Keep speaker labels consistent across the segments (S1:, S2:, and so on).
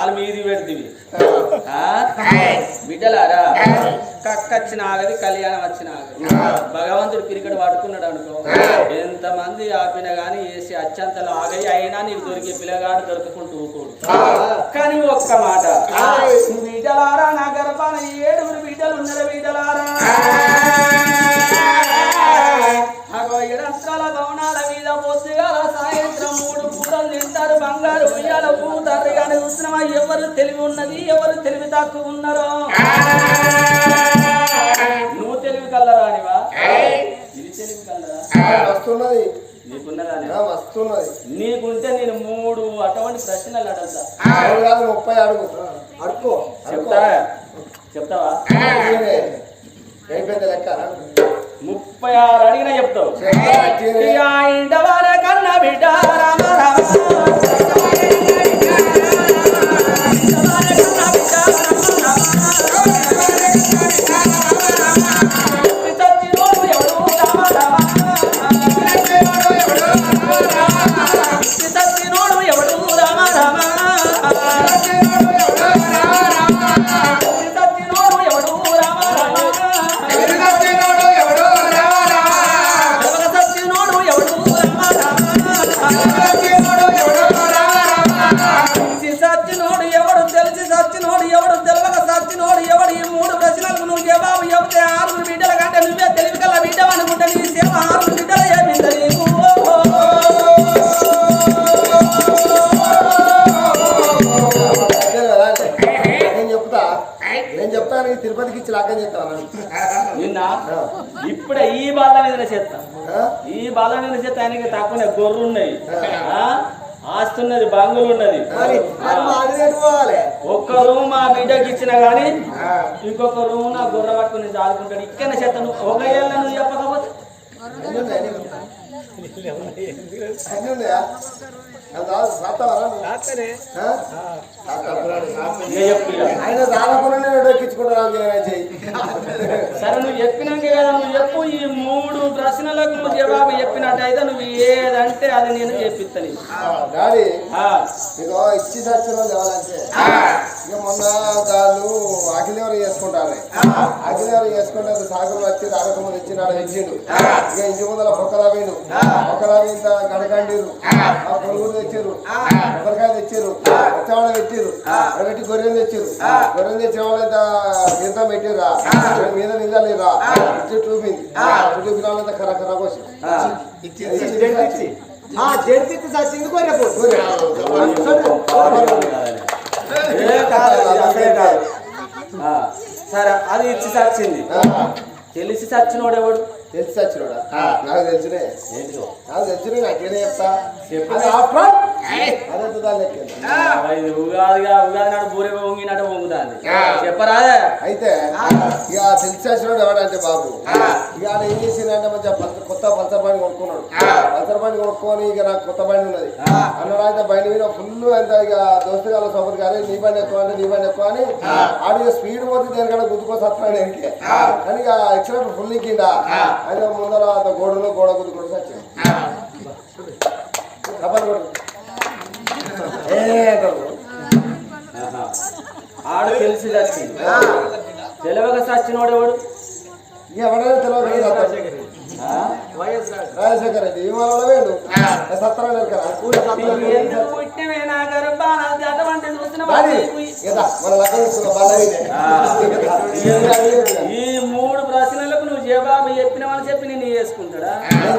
S1: కాలు మీది పెడుతుంది బిడ్డలారా కక్కచ్చిన ఆగది కళ్యాణం వచ్చిన ఆగది భగవంతుడు క్రికెట్ పట్టుకున్నాడు అనుకో ఎంతమంది ఆపినా గానీ వేసి అత్యంతలో ఆగయి అయినా నీకు దొరికే పిల్లగాడు దొరకకుండా ఊకోడు కానీ ఒక్క మాట బిడ్డలారా నా గర్భాన 7 బిడ్డలు ఉన్నారు బిడ్డలారా అగో 7 అంతరాల భవనాల మీద పొద్దుగాల సాయంత్రం 3 పూటలు తింటారు బంగారు ఉయ్యాల పూతారు కానీ చూసినవా ఎవరు తెలివి ఉన్నది ఎవరు తెలివి తక్కువ ఉన్నారో నువ్వు తెలివి కల్లరానివా ఇది తెలివి కల్లరా
S2: వస్తున్నది
S1: నీకున్నదాని
S2: వస్తున్నది
S1: నీకుంటే నేను 3 అటువంటి ప్రశ్నలు అడుగుతా
S2: 30 అడుగు అడుకో
S1: చెప్తావా
S2: అయిపోయింది లెక్క
S1: 36 అడిగినా చెప్తావు కన్నా బిడ్డ రామ రామ
S2: తిరుపతికి ఇచ్చి లాగని చెప్తాను
S1: నిన్న ఇప్పుడే ఈ బాల మీద చేస్తా ఈ బాల మీద చేస్తా ఆయనకి తక్కువనే గొర్రెలు ఉన్నాయి ఆస్తున్నది బంగులు ఉన్నది ఒక్క రూమ్ మా బిడ్డకి ఇచ్చినా గానీ ఇంకొక రూమ్ నా గొర్రె పట్టుకుని చాలుకుంటాడు ఇక్కడ చేస్తాను ఒక ఏళ్ళ నువ్వు చెప్పకపోతే
S2: ఆయన రాకుండా ఎక్కించుకుంటాను
S1: సరే నువ్వు చెప్పినాక కదా నువ్వు చెప్పు ఈ 3 ప్రశ్నలకు నువ్వు జవాబు చెప్పినట్టయితే నువ్వు ఏదంటే అది నేను చెప్పిస్తాను
S2: డాడీ ఇగో ఇచ్చి సచ్చిన ఎవరంటే ఇక మొన్న వాళ్ళు అఖిలేవరు చేసుకుంటారు అఖిలేవరు చేసుకుంటే సాగులు వచ్చి అరకములు ఇచ్చినాడు ఇచ్చిండు ఇక ఇంటి ముందర పొక్కలాబీను పొక్కలాబీంత గడకండిరు పొరుగురు తెచ్చారు కొబ్బరికాయ తెచ్చారు వచ్చేవాళ్ళ పెట్టిరు పెట్టి గొర్రెలు తెచ్చారు గొర్రెలు తెచ్చిన వాళ్ళంతా గింత పెట్టిరా మీద నిందలేరా ఇచ్చి చూపింది చూపిన వాళ్ళంతా ఖరా పోసి జడిపిచ్చి సచ్చింది
S1: సరే అది ఇచ్చి సచ్చింది తెలిసి సచ్చినోడు ఎవడు
S2: తెలిసి సచ్చినోడా నాకు తెలిసినే నాకు తెలిసినే నాకేనే చెప్తా
S1: ఉగాది నాడు బూరె పొంగినట్టు పొంగుతాంది చెప్పరాదే
S2: అయితే ఇక తెలిసి సచ్చినోడు ఎవడంటే బాబు ఇక ఏం చేసిందంటే మంచిగా కొత్త పల్సర్ బండి కొనుక్కున్నాడు పల్సర్ బండి కొనుక్కొని ఇక నాకు కొత్త బండి ఉన్నది అన్నదాయితే బండి మీద ఫుల్ అంత ఇక దోస్తు గారు సోపతి గారు నీ బండి ఎక్కువ అంటే నీ బండి ఎక్కువ అని ఆడిగా స్పీడ్ పోతే దేనికన్నా గుద్దుకొని వస్తున్నాడు వెనకే కానీ ఇక ఎక్సలెంట్ ఫుల్ ఎక్కిందా అయితే ముందర అంత గోడలో గోడ గుద్దుకొని వచ్చాడు
S1: ఆడు తెలిసి చచ్చింది తెలివక చచ్చినోడు ఎవడు
S2: ఎవడైనా తెలియదు రాజశేఖర్ రెడ్డి విమానంలో వేడు సత్రాలు
S1: ఈ 3 ప్రశ్నలకు నువ్వు జవాబు చెప్పినవని చెప్పి నేను చేసుకుంటాడా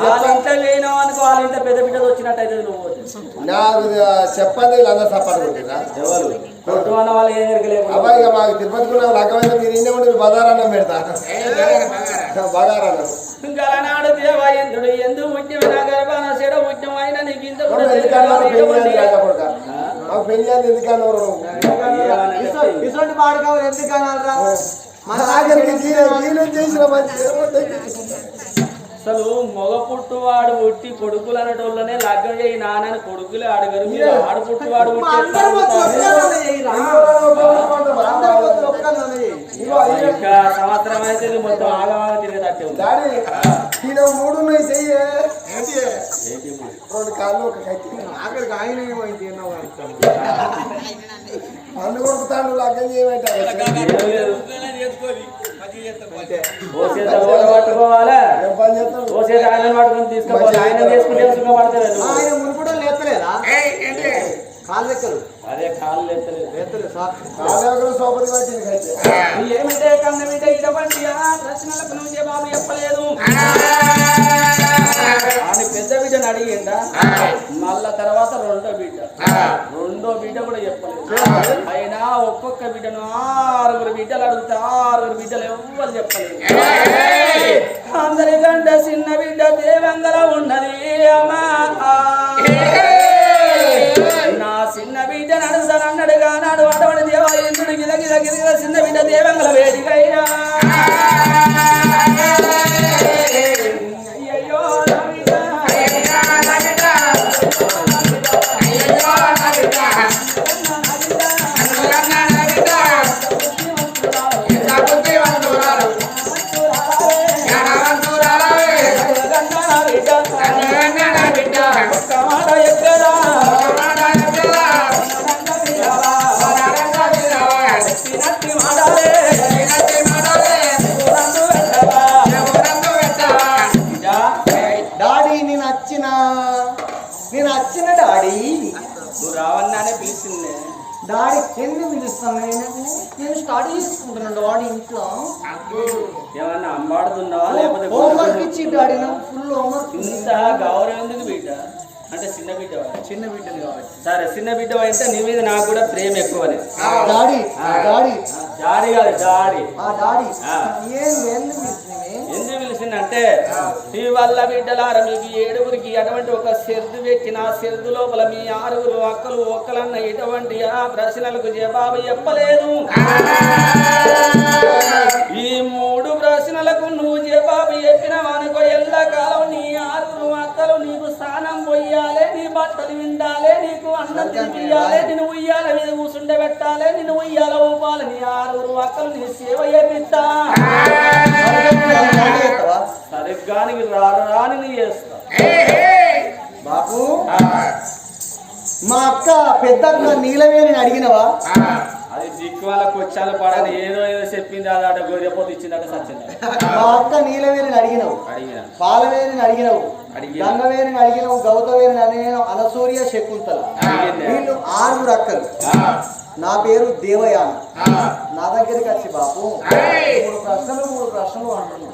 S1: వాళ్ళ ఇంట్లో లేనావు అనుకో వాళ్ళ ఇంట్లో పెద్ద బిడ్డలు వచ్చినట్టయితే నువ్వు
S2: నాకు చెప్పండి వీళ్ళందరూ సపోర్ట్ కొట్టిరా
S1: ఎవరు కొట్టుకున్న వాళ్ళు ఏం జరగలేదు
S2: అబ్బాయి ఇక మాకు తిరుపతికున్న లగ్గమైతే మీరు ఇన్నే ఉండి బజారన్నం పెడతా బగారన్నం
S1: గలనాడు దేవాయంతుడు ఎందుకు ముఖ్యం నా గర్భాన చెడ ముఖ్యం అయినా నీకు ఇంత కూడా
S2: మాకు పెళ్లి అని ఎందుకన్నారు
S3: ఇటువంటి పాడు కావాలి ఎందుకన్నారా
S2: మన ఆఖరికి చేసిన మంచి
S1: అసలు మగ పుట్టువాడు పుట్టి కొడుకులు అనేటోళ్ళనే లగ్గం చేయి నాన్నని కొడుకులే అడగరు మీరు ఆడు పుట్టువాడు సంవత్సరం అయితే మొత్తం ఆగమాగ తిరిగేటట్టే ఉంది.
S2: రెండు కాళ్ళు ఒక
S3: ఆఖరికి ఆయన
S2: పండు కొడుకుతాడు లగ్గం చేయమంటే
S1: ఏం లేదు. ఓ చేత ఓడ పట్టుకోవాలా
S2: ఏం పని చేస్తాడు
S1: ఓ చేత ఆయన పట్టుకుని తీసుకోవాలి ఆయన చేసుకుంటే సుఖపడతాడు
S3: ఆయన మునుపుడు లేస్తలేదా కాలు లెక్కలు
S1: అదే కాళ్ళు ఎత్తలేదు
S3: లేస్తలేదు సార్
S2: కాలేకలు సోపతి పట్టింది అయితే
S1: ఏమిటే కన్నమిటే ఇటువంటి ప్రశ్నలకు నువ్వు బాబు చెప్పలేదు అని పెద్ద బిడ్డను అడిగిందా మళ్ళా తర్వాత రెండో బిడ్డ కూడా చెప్పలేదు అయినా ఒక్కొక్క బిడ్డను 6 బిడ్డలు అడుగుతా 6 బిడ్డలు ఎవ్వరు చెప్పలేదు అందరికంటే చిన్న బిడ్డ దేవంగల ఉన్నది అమ్మా నా చిన్న బిడ్డను అడుగుతానన్నాడుగా నాడు అటువంటి దేవాలయంతుడు గిద చిన్న బిడ్డ దేవంగల వేడికైనా అయ్యయ్యో
S3: నేను వచ్చిన డాడీ
S1: నువ్వు రావన్నానే పిలిచిందే
S3: డాడీ ఎందుకు పిలుస్తాను నేను స్టడీ చేసుకుంటున్నాను డాడీ ఇంట్లో
S1: ఏమన్నా అంబాడుతున్నావా లేకపోతే
S3: హోంవర్క్ ఇచ్చి డాడీ నాకు ఫుల్ హోంవర్క్
S1: ఇంత గౌరవం ఎందుకు బిడ్డ అంటే చిన్న బిడ్డని కాబట్టి సరే చిన్న బిడ్డ అయితే నీ మీద నాకు కూడా ప్రేమ ఎక్కువనే
S3: డాడీ డాడీ
S1: డాడీ కాదు డాడీ
S3: డాడీ
S1: ఎందుకు పిలిచిందంటే ఈ వల్ల బిడ్డలారా మీకు 7గురికి అటువంటి ఒక సెర్దు పెట్టిన సెర్దు లోపల మీ 6 అక్కలు ఒక్కలన్న ఎటువంటి ఆ ప్రశ్నలకు జవాబు చెప్పలేదు ఈ 3 ప్రశ్నలకు నువ్వు జవాబు చెప్పినవనుకో ఎల్లకాలం నీ 6 అక్కలు నీకు స్నానం పోయాలి నీ బట్టలు విండాలి నీకు అన్నం తినిపియాలి నిన్ను ఉయ్యాల మీద కూర్చుండబెట్టాలి నిన్ను ఉయ్యాల ఊపాలి నీ 6 అక్కలు నీ సేవ చేపిస్తా సరిగ్గా రాని నీ చేస్తా
S3: బాపు మా అక్క పెద్ద నీలవేణి అడిగినవా
S1: అది దిక్కు వాళ్ళకి వచ్చాలు పడని ఏదో చెప్పింది అదట గొర్రెపోతు ఇచ్చిందట సచ్చింది
S3: మా అక్క నీలవేణిని అడిగినవు
S1: అడిగిన
S3: పాలవేణిని అడిగినవు గంగవేణిని అడిగినవు గౌతవేణిని అడిగిన అనసూయ శకుంతల వీళ్ళు 6 అక్కలు నా పేరు దేవయాన నా దగ్గరికి వచ్చి బాపు 3 ప్రశ్నలు అంటున్నాను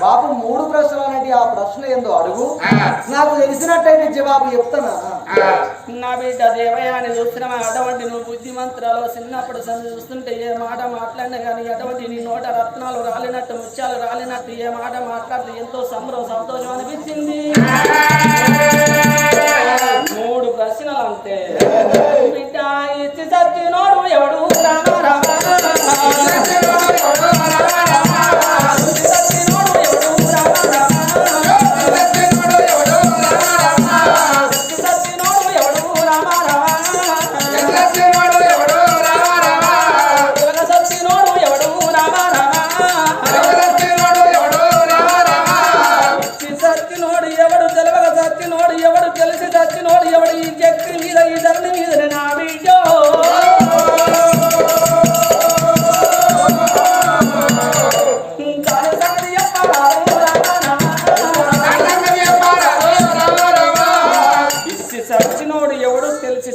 S3: బాపు 3 ప్రశ్నలు అనేది ఆ ప్రశ్న ఏందో అడుగు నాకు తెలిసినట్టయితే జవాబు చెప్తానా
S1: నా బిడ్డ దేవయాని చూస్తున్నా అటువంటి నువ్వు బుద్ధిమంత్రాలు చిన్నప్పుడు చూస్తుంటే ఏ మాట మాట్లాడినా కానీ అటువంటి నీ నోట రత్నాలు రాలినట్టు ముత్యాలు రాలినట్టు ఏ మాట మాట్లాడితే ఎంతో సంతోషం అనిపించింది 3 ప్రశ్నలు అంతే బిడ్డ ఇచ్చి సత్యనోడు ఎవడు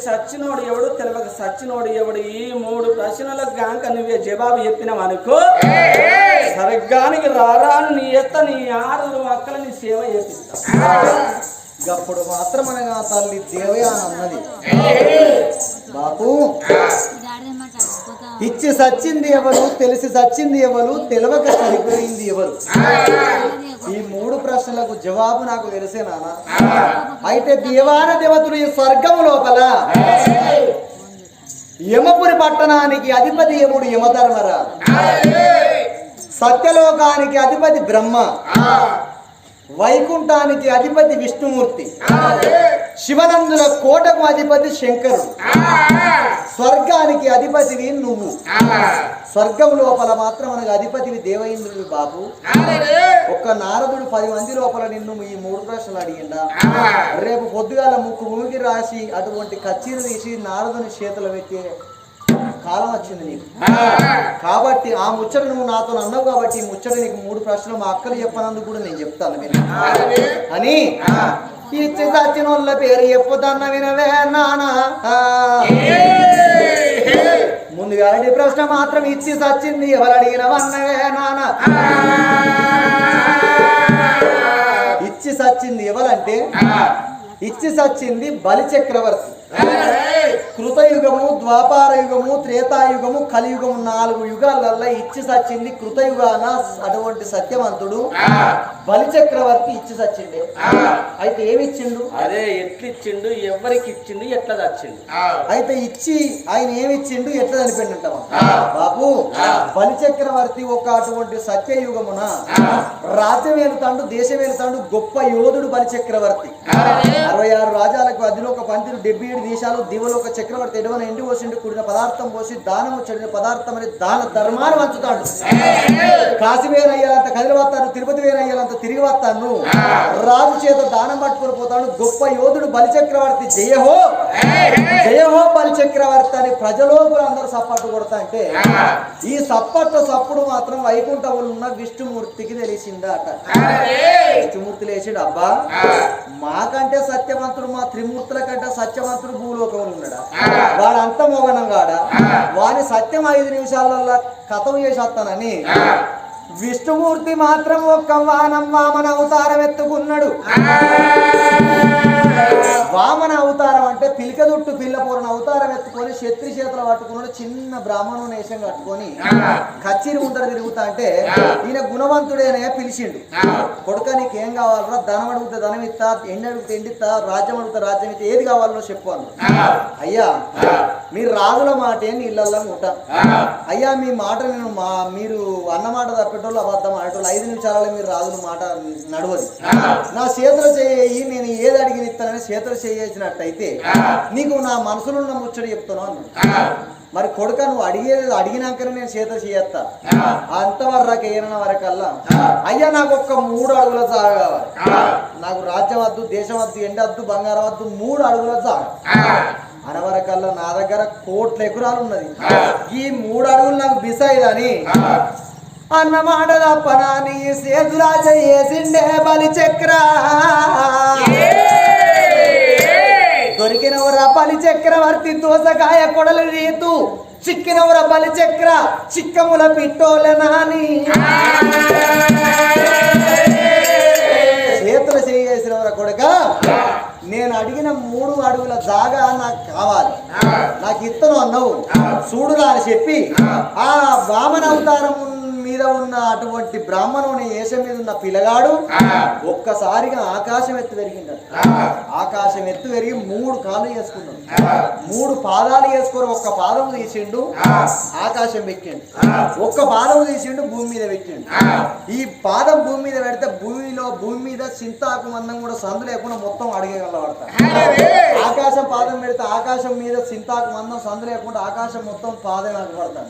S1: సచ్చినోడు ఎవడు తెలియక సచ్చినోడు ఎవడు ఈ 3 ప్రశ్నలకు గాంక నువ్వే జవాబు చెప్పినావనుకో సరిగ్గానికి రారాను నీ ఎత్త నీ 6 అక్కల నీ సేవ చేపిస్తా
S3: అప్పుడు మాత్రం అనగా తల్లి దేవయాన అన్నది బాపు ఇచ్చి సచ్చింది ఎవరు తెలిసి సచ్చింది ఎవరు తెలవక చనిపోయింది ఎవరు ఈ 3 ప్రశ్నలకు జవాబు నాకు తెలిసే నాన్న అయితే దేవాన దేవతలు ఈ స్వర్గం లోపల యమపురి పట్టణానికి అధిపతి యముడు యమధర్మరాజు సత్యలోకానికి అధిపతి బ్రహ్మ వైకుంఠానికి అధిపతి విష్ణుమూర్తి శివనందుల కోటకు అధిపతి శంకరుడు స్వర్గానికి అధిపతివి నువ్వు స్వర్గం లోపల మాత్రం మనకు అధిపతివి దేవేంద్రుడు బాబు ఒక్క నారదుడు 10 మంది లోపల నిన్ను ఈ 3 ప్రశ్నలు అడిగిందా రేపు పొద్దుగాల ముక్కు భూమికి రాసి అటువంటి కచ్చీలు తీసి నారదుని చేతులు పెట్టి కాలం వచ్చింది నీకు. కాబట్టి ఆ ముచ్చట నువ్వు నాతో అన్నావు కాబట్టి ఈ ముచ్చట నీకు 3 ప్రశ్నలు మా అక్కలు చెప్పనందుకు కూడా నేను చెప్తాను అని ఇచ్చి సచ్చిన వాళ్ళ పేరు చెప్పుదన్న వినవే నానా. ముందుగా ప్రశ్న మాత్రం ఇచ్చి సచ్చింది ఎవరు అడిగినవన్నవే నానా. ఇచ్చి సచ్చింది ఎవరంటే ఇచ్చి సచ్చింది బలి చక్రవర్తి. కృతయుగము, ద్వాపార యుగము, త్రేతాయుగము, కలియుగము 4 యుగాలల్లో ఇచ్చి సచ్చింది. కృతయుగాన అటువంటి సత్యవంతుడు బలి చక్రవర్తి ఇచ్చి సచ్చిండే. అయితే ఏమిచ్చిండు?
S1: అదే ఎట్లిచ్చిండు, ఎవరికి ఇచ్చిండు, ఎట్లా చచ్చిండు?
S3: అయితే ఇచ్చి ఆయన ఏమిచ్చిండు, ఎట్లా చనిపోయిందంటావా బాబు? బలి చక్రవర్తి ఒక అటువంటి సత్యయుగమున రాజ్యం వెళ్తాడు, దేశం వెళ్తాడు, గొప్ప యోధుడు బలి చక్రవర్తి. 66 రాజ్యాలకు అదిలో ఒక పంతిలు 77 దేశాలు దివలో ఒక చక్రవర్తి ఎడవన ఎండి పోసిండు, కూడిన పదార్థం పోసి దానము చెడిన పదార్థం అని దాన ధర్మాన్ని వంచుతాడు. కాశీ వేరయ్యాలంత కదిలి వస్తాను, తిరుపతి వేరయ్యాలంత తిరిగి వస్తాను, రాజు చేత దానం పట్టుకుని పోతాడు. గొప్ప యోధుడు బలి చక్రవర్తి. జయహో జయహో బలి చక్రవర్తి అని ప్రజలోకులు అందరూ సప్పట్టు కొడతా అంటే ఈ సప్పుడు మాత్రం వైకుంఠంలో ఉన్న విష్ణుమూర్తికి తెలిసిందట. విష్ణుమూర్తి లేచిండు, అబ్బా మాకంటే సత్యవంతుడు, మా త్రిమూర్తుల కంటే సత్యవంతుడు భూలోకంలో ఉన్నాడా? వాడు అంత మోగనం కాడా? వాని సత్యం 5 నిమిషాలలో కథం చేసేస్తానని విష్ణుమూర్తి మాత్రం ఒక్క వామన అవతారం ఎత్తుకున్నాడు. వామన అవతారం అంటే పిలిక దుట్టు పిల్లపూరణ అవతారం ఎత్తుకొని శత్రి చేతులు పట్టుకున్నాడు. చిన్న బ్రాహ్మణు నేషం కట్టుకొని కచ్చిరి ముందర తిరుగుతా అంటే ఈయన గుణవంతుడేనే పిలిచిండు. కొడుక నీకేం కావాలరా? ధనం అడిగితే ధనం ఇస్తా, ఎండి అడిగితే ఎండిస్తా, రాజ్యం అడిగితే రాజ్యం ఇస్తా, ఏది కావాలో చెప్పు అన్న. అయ్యా మీరు రాజుల మాట నీళ్ళల్లో ఉంటా. అయ్యా మీ మాట నేను మీరు అన్నమాట తప్పేటోళ్ళు అబద్ధం ఆడేటోళ్ళు 5 నిమిషాలలో మీరు రాజుల మాట నడవదు. నా చేతులు చేయి, నేను ఏది అడిగిన ఇస్తానని చేతులు చేసినట్టయితే నీకు నా మనసులో ఉన్న ముచ్చడి చెప్తాను అన్నాడు. మరి కొడుక నువ్వు అడిగినాకనే నేను చేతులు చేయత్తా, అంతవరకు ఏమన్నా వరకల్లా అయ్యా నాకు ఒక్క 3 అడుగుల జాగ కావాలి. నాకు రాజ్యం వద్దు, దేశం వద్దు, ఎండ వద్దు, బంగారం వద్దు, 3 అడుగుల జాగ అనవరకల్లా నా దగ్గర 1 కోట్ల ఎకరాలు ఉన్నది. ఈ 3 అడుగులు నాకు బిసైదని అన్నమాట తప్పనా నీ సేతులా చేసిండే బలి చక్ర. దొరికినవరా బలి చక్రవర్తి దోసకాయ కొడలు రీతు, చిక్కినవరా బలి చక్ర చిక్కముల పిట్టోల నాని. చేతులు చేసినవరా కొడుక, నేను అడిగిన 3 అడుగుల జాగా నాకు కావాలి, నాకు ఇత్తను అన్నావు చూడురా అని చెప్పి ఆ వామన అవతారం మీద ఉన్న అటువంటి బ్రాహ్మణుని ఏషం మీద ఉన్న పిల్లగాడు ఒక్కసారిగా ఆకాశం ఎత్తు పెరిగిండు. ఆకాశం ఎత్తు పెరిగి 3 కాళ్ళు వేసుకున్నాడు, 3 పాదాలు వేసుకొని ఒక్క పాదం తీసిండు, ఆకాశం పెట్టిండు, ఒక్క పాదం తీసిండు, భూమి మీద పెట్టిండు. ఈ పాదం భూమి మీద పెడితే భూమి మీద చింతాకు మందం కూడా సందు లేకుండా మొత్తం అడిగేగలబడతాడు. ఆకాశం పాదం పెడితే ఆకాశం మీద చింతాకు మందం సందు లేకుండా ఆకాశం మొత్తం పాదం పడతాడు.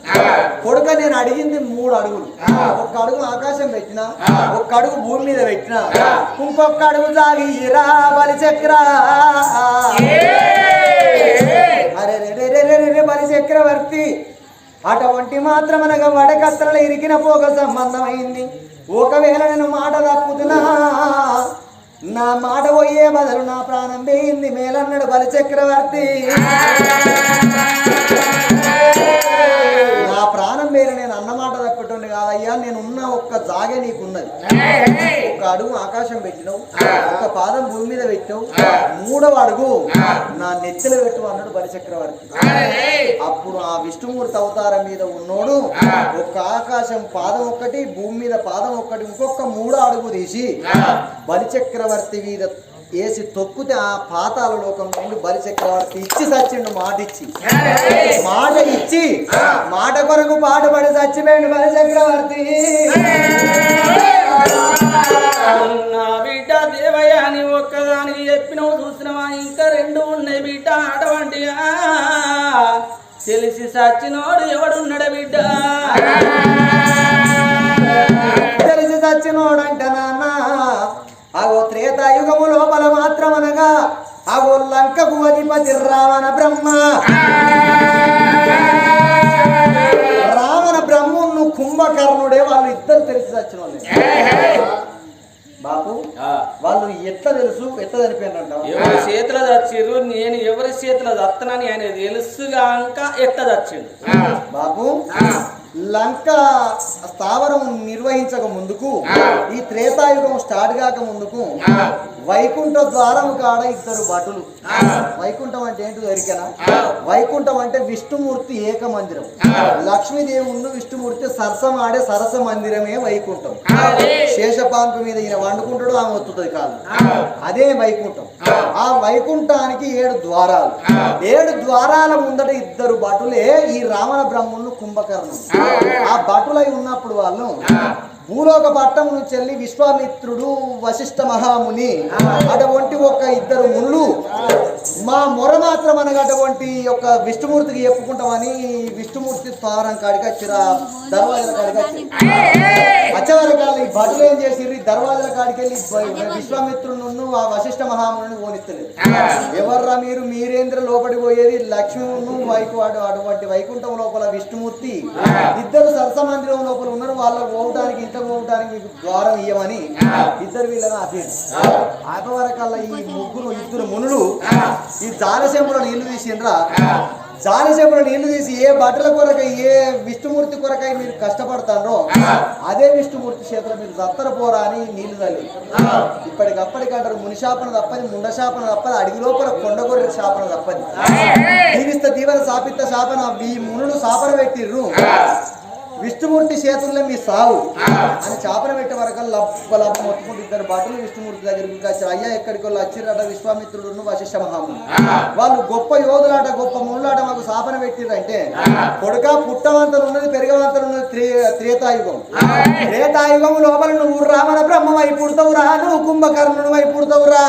S3: కొడుక నేను అడిగింది 3 అడుగులు, 1 అడుగు ఆకాశం పెట్టినా, 1 అడుగు భూమి మీద పెట్టినా, ఇంకొక అడుగు జాగి రా బలి చక్ర. అరే రే బలి చక్రవర్తి అటువంటి మాత్రం అనగా వడకత్తల ఇరికిన పోగ సంబంధం అయింది. ఒకవేళ నేను మాట తప్పుతున్నా నా మాట పోయే బదులు నా ప్రాణం పోయింది మేలన్నాడు బలి చక్రవర్తి. నా ప్రాణం వేరే నేను అన్నమాట తప్పటండి కాదయ్యా, నేను ఉన్న ఒక్క జాగే నీకున్నది. 1 అడుగు ఆకాశం పెట్టినావు, 1 పాదం భూమి మీద పెట్టినావు, 3వ అడుగు నా నెత్తిలో పెట్టు అన్నాడు బలి చక్రవర్తి. అప్పుడు ఆ విష్ణుమూర్తి అవతారం మీద ఉన్నోడు ఒక ఆకాశం పాదం 1, భూమి మీద పాదం 1, ఇంకొక 3వ అడుగు తీసి బలి చక్రవర్తి మీద వేసి తొక్కితే ఆ పాతాల లోకం నుండి బలి చక్రవర్తి ఇచ్చి సచ్చిండు. మాట ఇచ్చి మాట కొరకు పాటుపడి చచ్చిపోయిండు బలి చక్రవర్తి.
S1: నా బిడ్డ దేవయ్య అని ఒక్కదానికి చెప్పినవు చూసినవా, ఇంకా 2 ఉన్నాయి బిడ్డ. అటువంటిగా తెలిసి సచ్చినోడు ఎవడున్నాడు బిడ్డ?
S3: తెలిసి సచ్చినోడంట నాన్న అగో త్రేతాయుగము లోపల మాత్రం అనగా అగో లంకకు అధిపతి రావణ బ్రహ్మ. చచ్చిన వాళ్ళే బాపు. వాళ్ళు ఎట్లా తెలుసు, ఎట్లా చనిపోయినారంట?
S1: ఎవరి చేతిలో చచ్చిర్రు, నేను ఎవరి చేతిలో చత్తనని ఆయన తెలుసుగాక ఎట్లా చచ్చిండు
S3: బాపు. లంక స్థావరం నిర్వహించక ముందుకు, ఈ త్రేతాయుగం స్టార్ట్ కాక ముందుకు వైకుంఠ ద్వారం కాడ ఇద్దరు భటులు. వైకుంఠం అంటే ఏంటో ఎరికనా? వైకుంఠం అంటే విష్ణుమూర్తి ఏక మందిరం, లక్ష్మీదేవి ఉన్న విష్ణుమూర్తి సరసం ఆడే సరస మందిరమే వైకుంఠం. శేషపాంపు మీద ఈయన వండుకుంటాడు, ఆమె వస్తుంది కాదు, అదే వైకుంఠం. ఆ వైకుంఠానికి 7 ద్వారాలు. 7 ద్వారాల ముందట ఇద్దరు భటులే ఈ రావణ బ్రహ్మను కుంభకర్ణుడు. ఆ భటులై ఉన్నప్పుడు వాళ్ళు భూలోక పట్టం నుంచి వెళ్ళి విశ్వామిత్రుడు, వశిష్ఠ మహాముని అటువంటి ఒక ఇద్దరు మునులు మా మొర మాత్రం అనగటువంటి యొక్క విష్ణుమూర్తికి చెప్పుకుంటామని విష్ణుమూర్తి స్థావరం కాడికి వచ్చిర దర్వాజల కాడికి వచ్చి వచ్చేవరకాల ఈ భటులు ఏం చేసిర్రు, దర్వాజల కాడికి వెళ్ళి విశ్వామిత్రుడు ఆ వశిష్ఠ మహాముని ఓనిస్తలేదు. ఎవర్రా మీరు, మీరేంద్ర లోపలికి పోయేది, లక్ష్మీను వైకువాడు అటువంటి వైకుంఠం లోపల విష్ణుమూర్తి ఇద్దరు సరస మందిరం లోపల ఉన్నారు, వాళ్ళకు పోవడానికి ఇంత పోవడానికి మీకు ద్వారం ఇయ్యమని ఇద్దరు వీళ్ళని ఆపవరకల్లా ఈ ఇద్దరు మునులు ఈ జాలశంపులో నీళ్లు తీసిండ్రా. జాలశంపులో నీళ్లు తీసి ఏ బట్టల కొరకై, ఏ విష్ణుమూర్తి కొరకై మీరు కష్టపడతారో అదే విష్ణుమూర్తి చేతిలో మీరు దత్తర పోరా అని నీళ్లు తల్లి. ఇప్పటికప్పటికంటారు మునిశాపన తప్పది, ముండశాపన తప్పది, అడిగి లోపల కొండగొర్రె శాపన తప్పది. దీవిస్త దీవెన శాపిత్త శాపన ఈ మునులు శాపన పెట్టిర్రు. విష్ణుమూర్తి చేతుల్లో మీ సావు అని చాపన పెట్టే వరకు లబ్బ మొత్తుకుంటూ ఇద్దరు భటులు విష్ణుమూర్తి దగ్గరికి వచ్చారు. అయ్యా ఎక్కడికి వాళ్ళు వచ్చిరట విశ్వామిత్రుడు, వశిష్ఠ మహాముని. వాళ్ళు గొప్ప యోధులాట, గొప్ప మునులాట, మాకు శాపన పెట్టిరంటే కొడుక పుట్టవంతలు ఉన్నది, పెరగవంతలు ఉన్నది త్రేతాయుగం. త్రేతాయుగం లోపల నువ్వు రావణ బ్రహ్మ వై పుడతావురా, నువ్వు కుంభకర్ణుడు వై పుడతావురా.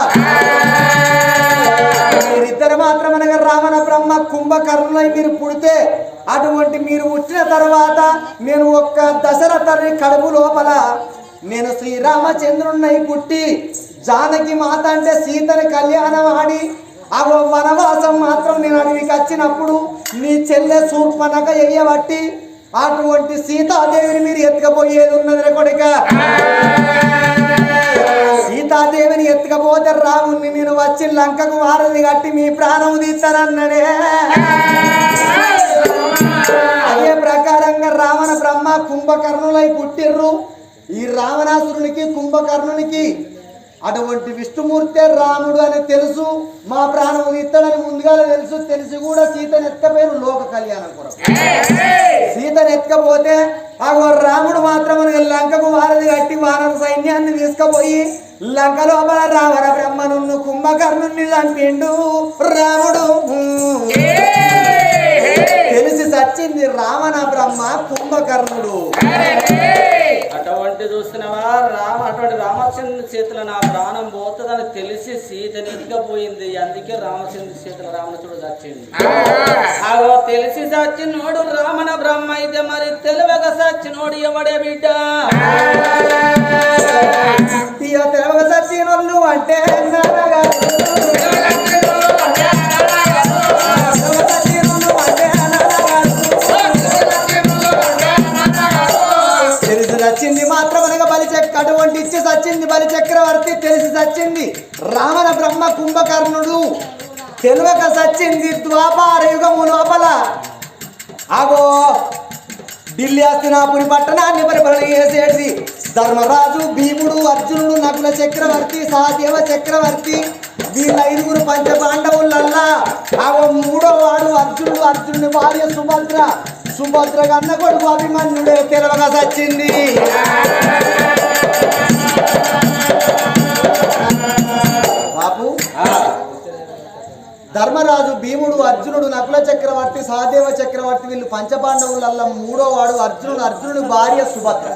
S3: మీరిద్దరు మాత్రం అనగా రావణ బ్రహ్మ కుంభకర్ణులై మీరు పుడితే, అటువంటి మీరు వచ్చిన తర్వాత నేను ఒక్క దశరథుని కడుపు లోపల నేను శ్రీరామచంద్రున్నై పుట్టి జానకి మాత అంటే సీతని కళ్యాణం ఆడి ఆ వనవాసం మాత్రం నేను అడవికి వచ్చినప్పుడు నీ చెల్లె శూర్పణఖ ఎయ్యబట్టి అటువంటి సీతాదేవిని మీరు ఎత్తుకపోయేది ఉన్నది కొడుక. సీతాదేవిని ఎత్తుకపోతే రాముణ్ణి నేను వచ్చి లంకకు వారధి కట్టి మీ ప్రాణం తీస్తానన్నాడే. అదే ప్రకారంగా రావణ బ్రహ్మ కుంభకర్ణులై పుట్టిర్రు. ఈ రావణాసురునికి కుంభకర్ణునికి అటువంటి విష్ణుమూర్తే రాముడు అని తెలుసు, మా ప్రాణం ఇత్తడని ముందుగా తెలుసు. తెలిసి కూడా సీతను ఎత్తుకపోయారు లోక కళ్యాణం కొరకు. సీతను ఎత్తుకపోతే ఆ రాముడు మాత్రం లంకకు వారధి కట్టి వానర సైన్యాన్ని తీసుకుపోయి లంక లోపల రావణ బ్రహ్మను కుంభకర్ణుని చంపిండు రాముడు. తెలిసి చచ్చింది రావణ బ్రహ్మ కుంభకర్ణుడు.
S1: అటువంటి చూస్తున్నావా అటువంటి రామచంద్ర చేతుల నా ప్రాణం పోతుందని తెలిసి సీతని ఎత్తుకపోయింది. అందుకే రామచంద్ర చేతుల రావణుడు చచ్చింది. అగో తెలిసి చచ్చినోడు రావణ బ్రహ్మ అయితే మరి తెలివక చచ్చినోడు ఎవడే బిడ్డ?
S3: తెలివక చచ్చినోళ్ళు అంటే సచ్చింది మాత్రం అనగా అటువంటి ఇచ్చి సచ్చింది బలి చక్రవర్తి. తెలిసి సచ్చింది రావణ బ్రహ్మ కుంభకర్ణుడు. తెలివక సచ్చింది ద్వాపార యుగము లోపల ఆగో ఢిల్లీ హస్తినాపురి పట్టణాన్ని పరిపాలన చేసేది ధర్మరాజు, భీముడు, అర్జునుడు, నకుల చక్రవర్తి, సహదేవ చక్రవర్తి. వీళ్ళ 5గురు పంచ పాండవులల్లా ఆగో 3వ వాడు అర్జునుడు. అర్జునుడి భార్య సుభద్ర. సుభద్ర కన్న కొడుకు అభిమన్యుడే తెలవగా సచ్చింది. బాపు ధర్మరాజు, భీముడు, అర్జునుడు, నకుల చక్రవర్తి, సహదేవ చక్రవర్తి వీళ్ళు పంచపాండవులల్లా 3వ వాడు అర్జునుడు. అర్జునుడి భార్య సుభద్ర.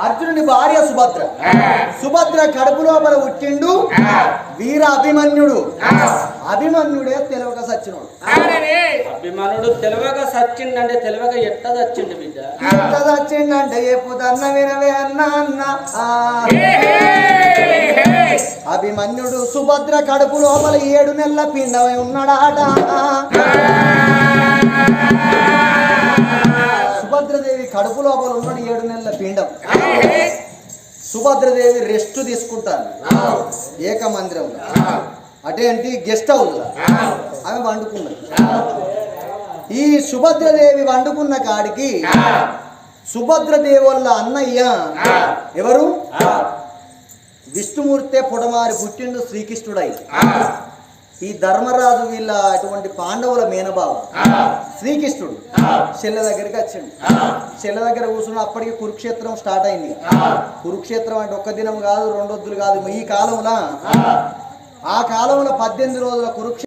S3: అర్జునుడి భార్య సుభద్ర. సుభద్ర కడుపు లోపల పుట్టిండు వీర అభిమన్యుడు. అభిమన్యుడే తెలవక సచ్చినోడు.
S1: అభిమన్యుడు తెలవక సచ్చిండంటే తెలవక ఎట్ట చచ్చిండు బిడ్డ?
S3: ఎట్ట చచ్చిండంటే ఎప్పుదన్న వినవే అన్న అన్న. అభిమన్యుడు సుభద్ర కడుపు లోపల 7 నెలల పిండమై ఉన్నాడాట. సుభద్రదేవి కడుపులో సుభద్రదేవి రెస్ట్ తీసుకుంటాను ఏక మందిరంలో, అటేంటి గెస్ట్ హౌస్ ఆమె వండుకున్నది. ఈ సుభద్రదేవి వండుకున్న కాడికి సుభద్రదేవి వాళ్ళ అన్నయ్య ఎవరు, విష్ణుమూర్తే పొడమారి పుట్టిండు శ్రీకృష్ణుడై. ఈ ధర్మరాజు వీళ్ళ అటువంటి పాండవుల మేనబావ శ్రీకృష్ణుడు చెల్ల దగ్గరికి వచ్చిండు. చెల్ల దగ్గర కూర్చున్న అప్పటికి కురుక్షేత్రం స్టార్ట్ అయింది. కురుక్షేత్రం అంటే ఒక్క దినం కాదు, 2 రోజులు కాదు, ఈ కాలంలో ఆ కాలంలో 18 రోజుల కురుక్షేత్రం